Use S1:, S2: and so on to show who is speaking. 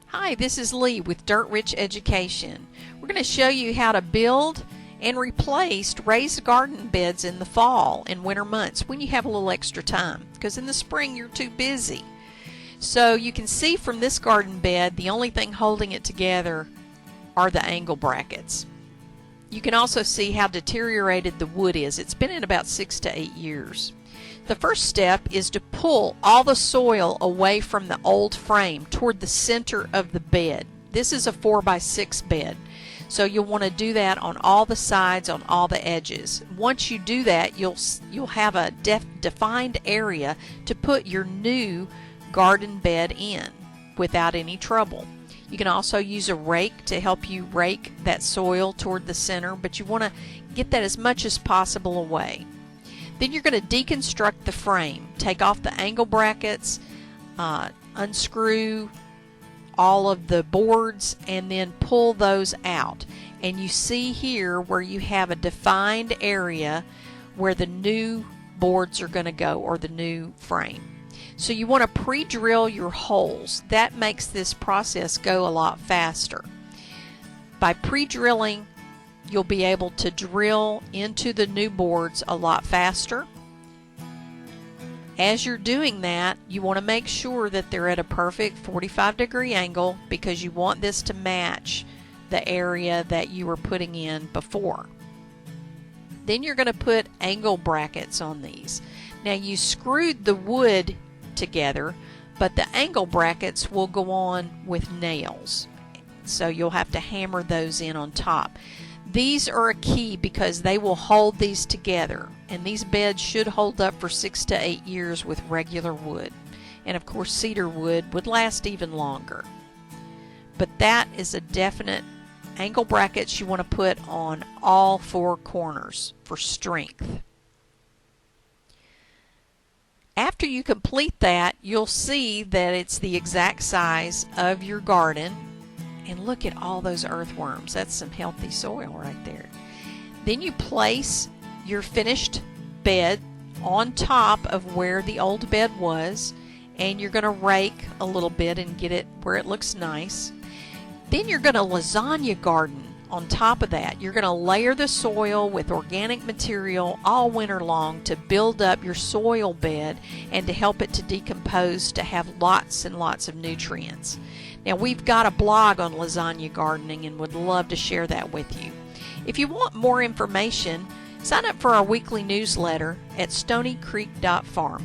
S1: Hi, this is Lee with Dirt Rich Education. We're going to show you how to build and replace raised garden beds in the fall and winter months when you have a little extra time, because in the spring you're too busy. So you can see from this garden bed, the only thing holding it together are the angle brackets. You can also see how deteriorated the wood is. It's been in about 6 to 8 years. The first step is to pull all the soil away from the old frame toward the center of the bed. This is a 4x6 bed, so you'll want to do that on all the sides, on all the edges. Once you do that, you'll have a defined area to put your new garden bed in without any trouble. You can also use a rake to help you rake that soil toward the center, but you want to get that as much as possible away. Then you're going to deconstruct the frame. Take off the angle brackets, unscrew all of the boards, and then pull those out. And you see here where you have a defined area where the new boards are going to go, or the new frame. So you want to pre-drill your holes. That makes this process go a lot faster. By pre-drilling, you'll be able to drill into the new boards a lot faster. As you're doing that, you want to make sure that they're at a perfect 45-degree angle, because you want this to match the area that you were putting in before. Then you're going to put angle brackets on these. Now, you screwed the wood together, but the angle brackets will go on with nails, so you'll have to hammer those in on top. These are a key because they will hold these together, and these beds should hold up for 6 to 8 years with regular wood. And of course, cedar wood would last even longer. But that is a definite angle brackets you want to put on all 4 corners for strength. After you complete that, you'll see that it's the exact size of your garden. And look at all those earthworms. That's some healthy soil right there. Then you place your finished bed on top of where the old bed was, and you're going to rake a little bit and get it where it looks nice. Then you're going to lasagna garden on top of that. You're going to layer the soil with organic material all winter long to build up your soil bed and to help it to decompose, to have lots and lots of nutrients. Now, we've got a blog on lasagna gardening and would love to share that with you. If you want more information, sign up for our weekly newsletter at stonycreek.farm.